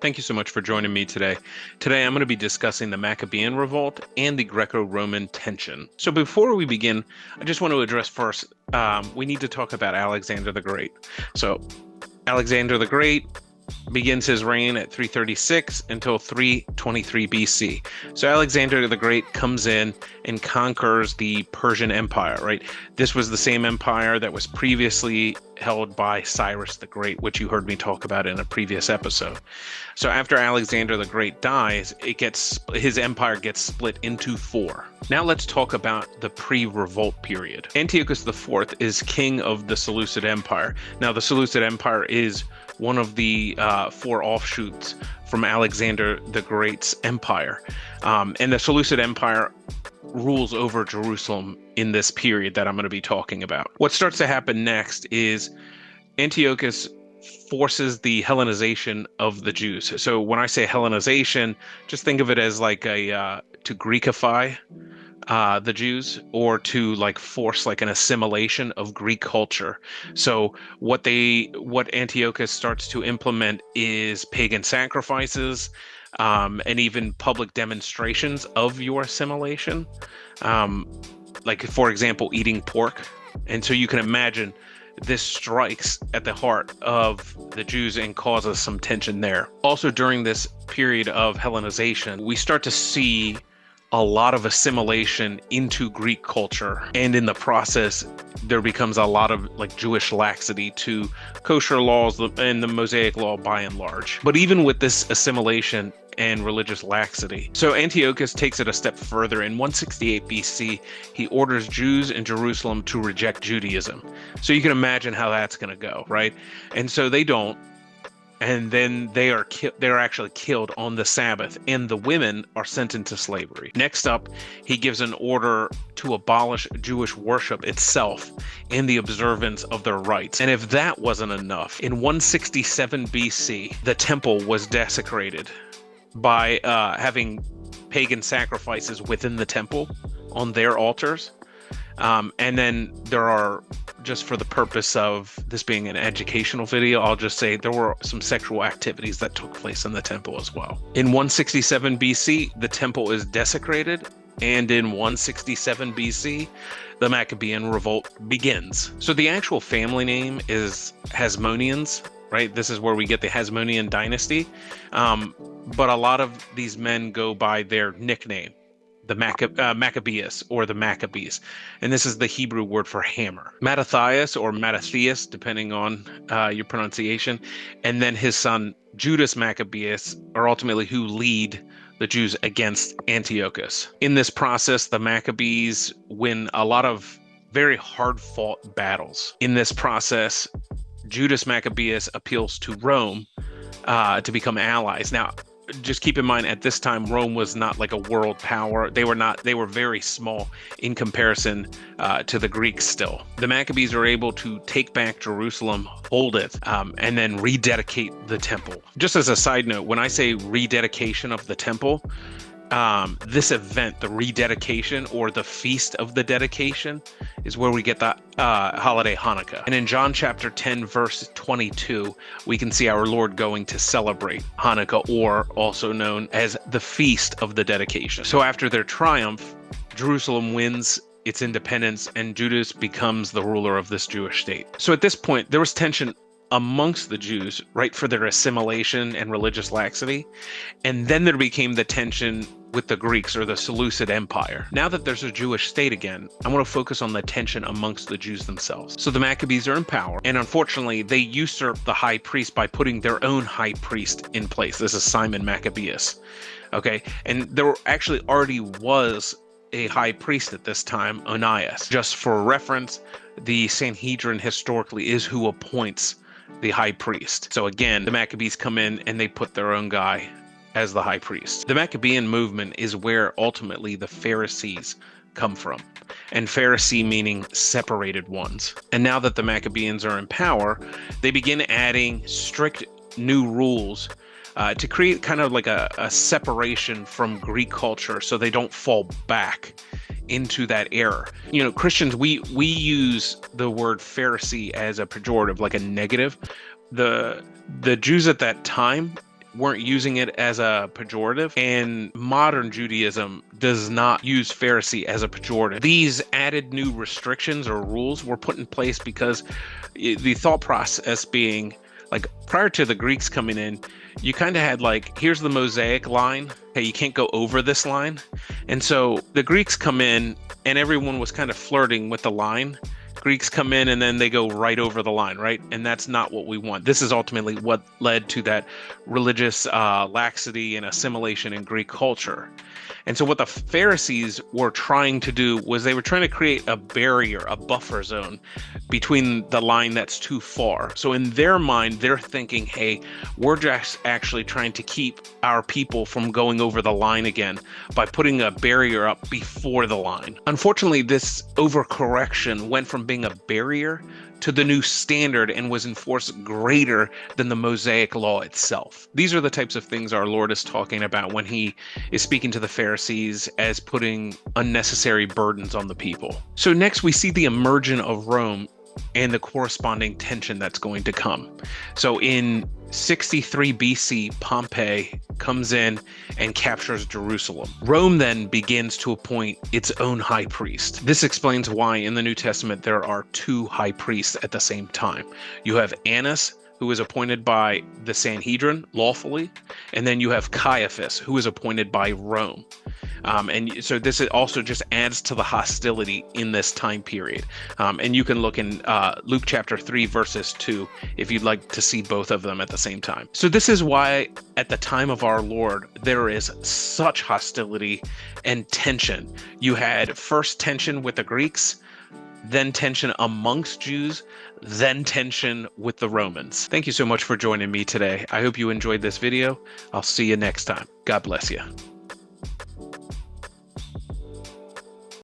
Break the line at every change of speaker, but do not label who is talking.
Thank you so much for joining me today. Today, I'm going to be discussing the Maccabean revolt and the Greco-Roman tension. So before we begin, I just want to address first, we need to talk about Alexander the Great. So Alexander the Great begins his reign at 336 until 323 BC. So Alexander the Great comes in and conquers the Persian Empire, right? This was the same empire that was previously held by Cyrus the Great, which you heard me talk about in a previous episode. So after Alexander the Great dies, his empire gets split into four. Now let's talk about the pre-revolt period. Antiochus IV is king of the Seleucid Empire. Now the Seleucid Empire is one of the four offshoots from Alexander the Great's empire. And the Seleucid Empire rules over Jerusalem in this period that I'm going to be talking about. What starts to happen next is Antiochus forces the Hellenization of the Jews. So when I say Hellenization, just think of it as like to Greekify the Jews, or to like force like an assimilation of Greek culture. So what Antiochus starts to implement is pagan sacrifices, and even public demonstrations of your assimilation. Like for example, eating pork. And so you can imagine this strikes at the heart of the Jews and causes some tension there. Also, during this period of Hellenization, we start to see a lot of assimilation into Greek culture. And in the process, there becomes a lot of like Jewish laxity to kosher laws and the Mosaic law by and large. But even with this assimilation and religious laxity, so Antiochus takes it a step further. In 168 BC, he orders Jews in Jerusalem to reject Judaism. So you can imagine how that's going to go, right? And so they don't. And then they're actually killed on the Sabbath, and the women are sent into slavery. Next up, he gives an order to abolish Jewish worship itself and the observance of their rites. And if that wasn't enough, in 167 BC, the temple was desecrated by having pagan sacrifices within the temple on their altars. And then there are, just for the purpose of this being an educational video, I'll just say there were some sexual activities that took place in the temple as well. In 167 BC, the temple is desecrated, and in 167 BC, the Maccabean revolt begins. So the actual family name is Hasmoneans, right? This is where we get the Hasmonean dynasty. But a lot of these men go by their nickname, the Maccabees, or the Maccabees. And this is the Hebrew word for hammer. Mattathias or Mattathias, depending on your pronunciation, and then his son Judas Maccabeus are ultimately who lead the Jews against Antiochus. In this process, the Maccabees win a lot of very hard-fought battles. In this process, Judas Maccabeus appeals to Rome to become allies. Now, just keep in mind, at this time, Rome was not like a world power. They were very small in comparison to the Greeks still. The Maccabees are able to take back Jerusalem, hold it, and then rededicate the temple. Just as a side note, when I say rededication of the temple, this event, the rededication or the feast of the dedication, is where we get the holiday Hanukkah. And in John chapter 10, verse 22, we can see our Lord going to celebrate Hanukkah, or also known as the feast of the dedication. So after their triumph, Jerusalem wins its independence and Judas becomes the ruler of this Jewish state. So at this point, there was tension amongst the Jews, right, for their assimilation and religious laxity. And then there became the tension with the Greeks, or the Seleucid Empire. Now that there's a Jewish state again, I want to focus on the tension amongst the Jews themselves. So the Maccabees are in power, and unfortunately, they usurp the high priest by putting their own high priest in place. This is Simon Maccabeus. Okay, and there actually already was a high priest at this time, Onias. Just for reference, the Sanhedrin historically is who appoints the high priest. So again, the Maccabees come in and they put their own guy as the high priest. The Maccabean movement is where ultimately the Pharisees come from. And Pharisee meaning separated ones. And now that the Maccabeans are in power, they begin adding strict new rules to create kind of like a separation from Greek culture so they don't fall back into that error. You know, Christians, we use the word Pharisee as a pejorative, like a negative. The Jews at that time, weren't using it as a pejorative, and modern Judaism does not use Pharisee as a pejorative. These added new restrictions or rules were put in place because the thought process being, like, prior to the Greeks coming in, you kind of had like, here's the Mosaic line. Hey, you can't go over this line. And so the Greeks come in and everyone was kind of flirting with the line. Greeks come in and then they go right over the line, right? And that's not what we want. This is ultimately what led to that religious laxity and assimilation in Greek culture. And so what the Pharisees were trying to do was they were trying to create a barrier, a buffer zone between the line that's too far. So in their mind, they're thinking, hey, we're just actually trying to keep our people from going over the line again by putting a barrier up before the line. Unfortunately, this overcorrection went from being a barrier to the new standard and was enforced greater than the Mosaic law itself. These are the types of things our Lord is talking about when he is speaking to the Pharisees as putting unnecessary burdens on the people. So next we see the emergence of Rome and the corresponding tension that's going to come. So in 63 BC, Pompey comes in and captures Jerusalem. Rome then begins to appoint its own high priest. This explains why in the New Testament there are two high priests at the same time. You have Annas, who is appointed by the Sanhedrin lawfully, and then you have Caiaphas, who is appointed by Rome. And so this also just adds to the hostility in this time period. And you can look in Luke chapter 3, verses 2, if you'd like to see both of them at the same time. So this is why at the time of our Lord, there is such hostility and tension. You had first tension with the Greeks, then tension amongst Jews, then tension with the Romans. Thank you so much for joining me today. I hope you enjoyed this video. I'll see you next time. God bless you.